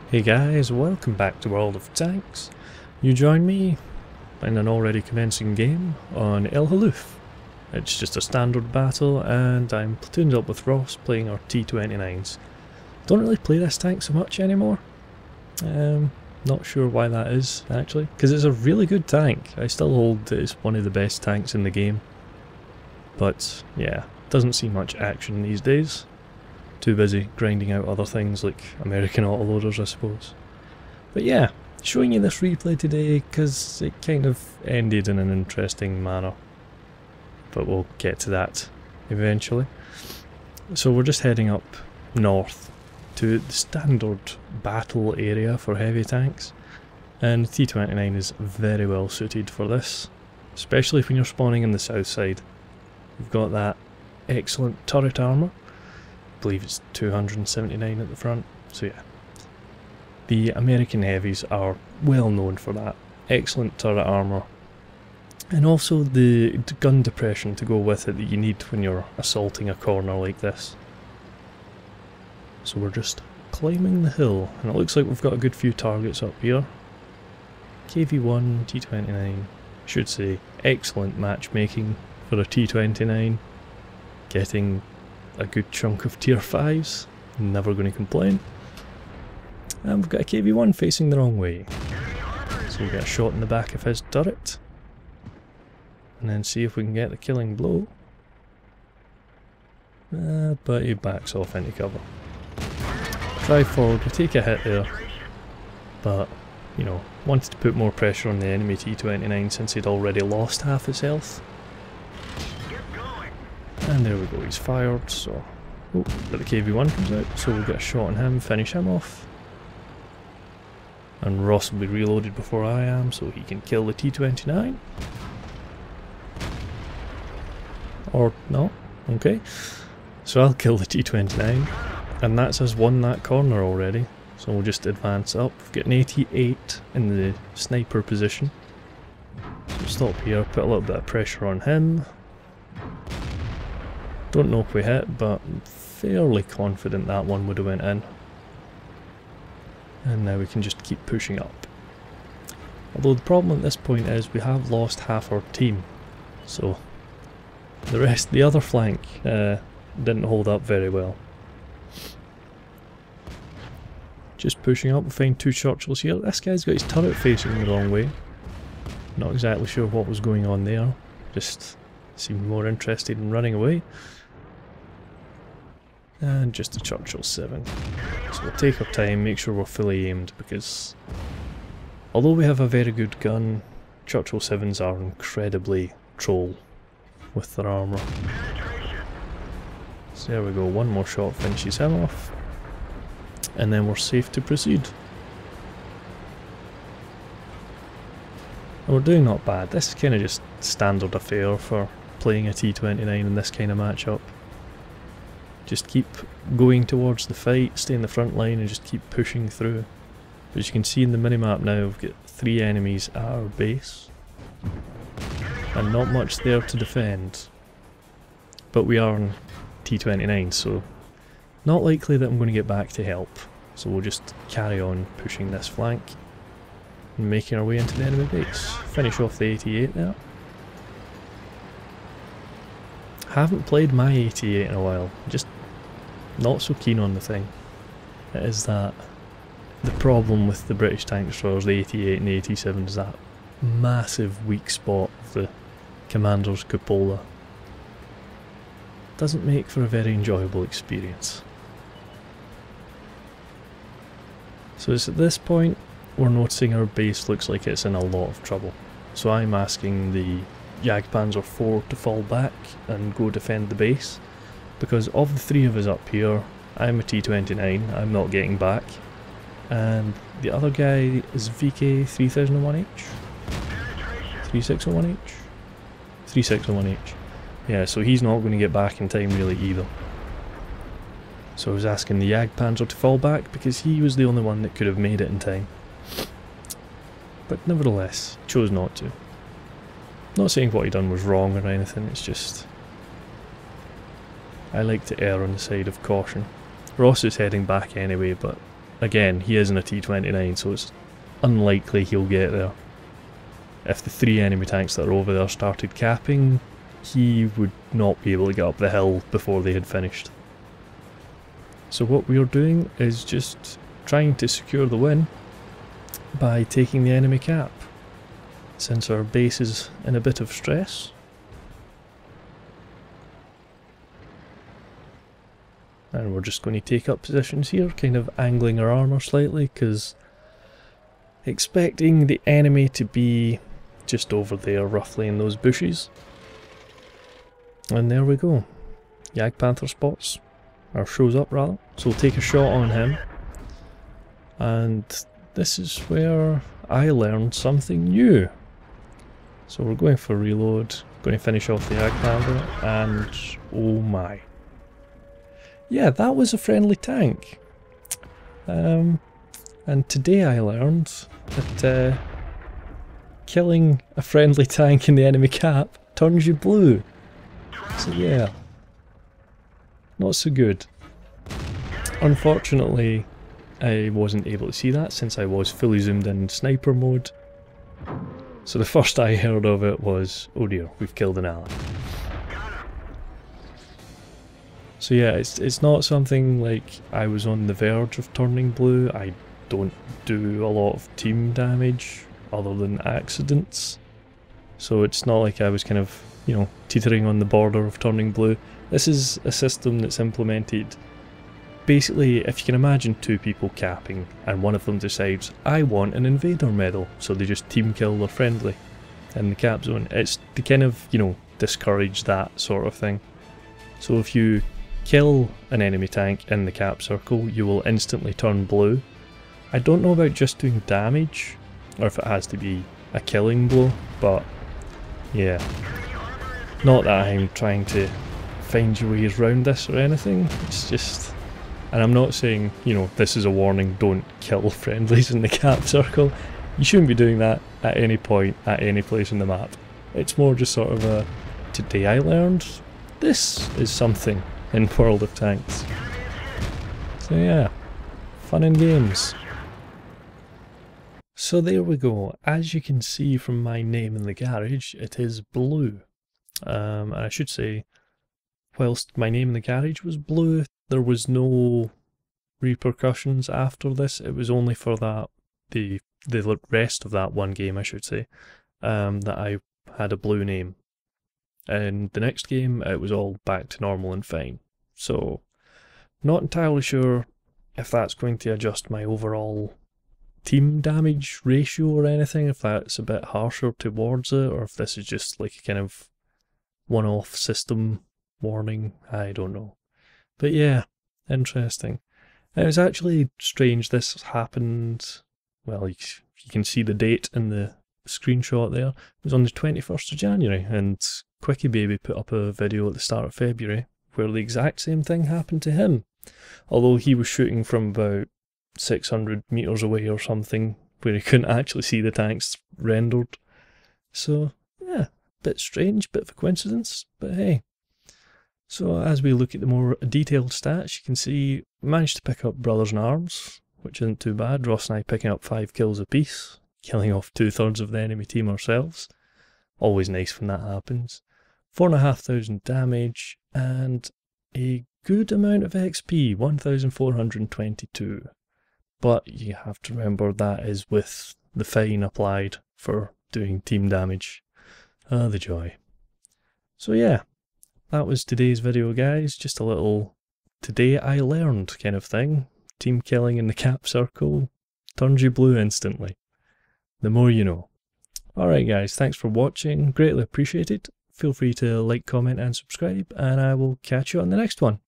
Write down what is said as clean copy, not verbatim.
Hey guys, welcome back to World of Tanks. You join me in an already commencing game on El Haluf. It's just a standard battle and I'm platooned up with Ross playing our T-29s. Don't really play this tank so much anymore. Not sure why that is actually, because it's a really good tank. I still hold that it's one of the best tanks in the game. But yeah, doesn't see much action these days. Too busy grinding out other things like American autoloaders, I suppose. But yeah, showing you this replay today because it kind of ended in an interesting manner. But we'll get to that eventually. So we're just heading up north to the standard battle area for heavy tanks. And the T-29 is very well suited for this, especially when you're spawning in the south side. You've got that excellent turret armour. I believe it's 279 at the front, so yeah. The American heavies are well known for that. Excellent turret armour. And also the gun depression to go with it that you need when you're assaulting a corner like this. So we're just climbing the hill, and it looks like we've got a good few targets up here. KV-1, T-29, should say excellent matchmaking for a T-29. Getting a good chunk of tier 5s, never going to complain. And we've got a KV-1 facing the wrong way. So we'll get a shot in the back of his turret. And then see if we can get the killing blow. But he backs off into cover. Drive forward, we take a hit there. But, you know, wanted to put more pressure on the enemy T-29 since he'd already lost half his health. And there we go, he's fired, so... Oh, but the KV-1 comes out, so we'll get a shot on him, finish him off. And Ross will be reloaded before I am, so he can kill the T-29. Or not, okay. So I'll kill the T-29, and that's us won that corner already. So we'll just advance up, we've got an 88 in the sniper position. So stop here, put a little bit of pressure on him. Don't know if we hit, but I'm fairly confident that one would have went in. And now we can just keep pushing up. Although the problem at this point is we have lost half our team. So the other flank didn't hold up very well. Just pushing up, we find two Churchills here. This guy's got his turret facing the wrong way. Not exactly sure what was going on there. Just seemed more interested in running away. And just a Churchill 7. So we'll take our time, make sure we're fully aimed, because although we have a very good gun, Churchill 7s are incredibly troll with their armour. So there we go, one more shot finishes him off, and then we're safe to proceed. And we're doing not bad. This is kind of just standard affair for playing a T-29 in this kind of matchup. Just keep going towards the fight, stay in the front line and just keep pushing through. As you can see in the minimap now, we've got 3 enemies at our base. And not much there to defend. But we are on T-29, so not likely that I'm going to get back to help. So we'll just carry on pushing this flank and making our way into the enemy base. Finish off the 88 there. Haven't played my 88 in a while, just not so keen on the thing. It is that the problem with the British tank destroyers, the 88 and the 87, is that massive weak spot of the commander's cupola. Doesn't make for a very enjoyable experience. So it's at this point we're noticing our base looks like it's in a lot of trouble. So I'm asking the Jagdpanzer 4 to fall back and go defend the base, because of the 3 of us up here, I'm a T-29, I'm not getting back, and the other guy is VK 3001H? 3601H? 3601H. Yeah, so he's not going to get back in time really either. So I was asking the Jagdpanzer to fall back because he was the only one that could have made it in time. But nevertheless, chose not to. Not saying what he done was wrong or anything, it's just I like to err on the side of caution. Ross is heading back anyway, but again, he is in a T29, so it's unlikely he'll get there. If the 3 enemy tanks that are over there started capping, he would not be able to get up the hill before they had finished. So what we are doing is just trying to secure the win by taking the enemy cap, since our base is in a bit of stress. And we're just going to take up positions here, kind of angling our armour slightly, because expecting the enemy to be just over there roughly in those bushes. And there we go. Jagdpanther spots, or shows up rather, so we'll take a shot on him. And this is where I learned something new. So we're going for reload, going to finish off the Jagdpanther, and oh my. Yeah, that was a friendly tank. And today I learned that killing a friendly tank in the enemy cap turns you blue. So yeah, not so good. Unfortunately, I wasn't able to see that since I was fully zoomed in sniper mode. So the first I heard of it was, oh dear, we've killed an ally. So yeah, it's not something like I was on the verge of turning blue. I don't do a lot of team damage other than accidents. So it's not like I was kind of, you know, teetering on the border of turning blue. This is a system that's implemented. Basically, if you can imagine 2 people capping and one of them decides, I want an invader medal, so they just team kill their friendly in the cap zone. It's to kind of, you know, discourage that sort of thing. So if you kill an enemy tank in the cap circle, you will instantly turn blue. I don't know about just doing damage, or if it has to be a killing blow, but yeah. Not that I'm trying to find your ways around this or anything, it's just... And I'm not saying, you know, this is a warning, don't kill friendlies in the cap circle. You shouldn't be doing that at any point, at any place in the map. It's more just sort of a, today I learned this is something in World of Tanks. So yeah, fun and games. So there we go. As you can see from my name in the garage, it is blue. And I should say, whilst my name in the garage was blue, there was no repercussions after this. It was only for that, the rest of that one game I should say, that I had a blue name. And the next game it was all back to normal and fine. So, not entirely sure if that's going to adjust my overall team damage ratio or anything, if that's a bit harsher towards it, or if this is just like a kind of one-off system warning, I don't know. But yeah, interesting. And it was actually strange this happened, well, you can see the date in the screenshot there. It was on the 21st of January, and Quickie Baby put up a video at the start of February where the exact same thing happened to him. Although he was shooting from about 600 metres away or something, where he couldn't actually see the tanks rendered. So, yeah, bit strange, bit of a coincidence, but hey. So as we look at the more detailed stats, you can see we managed to pick up Brothers in Arms, which isn't too bad. Ross and I picking up 5 kills apiece, killing off 2/3 of the enemy team ourselves. Always nice when that happens. 4,500 damage, and a good amount of XP, 1,422. But you have to remember that is with the fine applied for doing team damage. Ah, the joy. So yeah, that was today's video guys, just a little today I learned kind of thing. Team killing in the cap circle turns you blue instantly. The more you know. Alright guys, thanks for watching, greatly appreciated. Feel free to like, comment and subscribe, and I will catch you on the next one.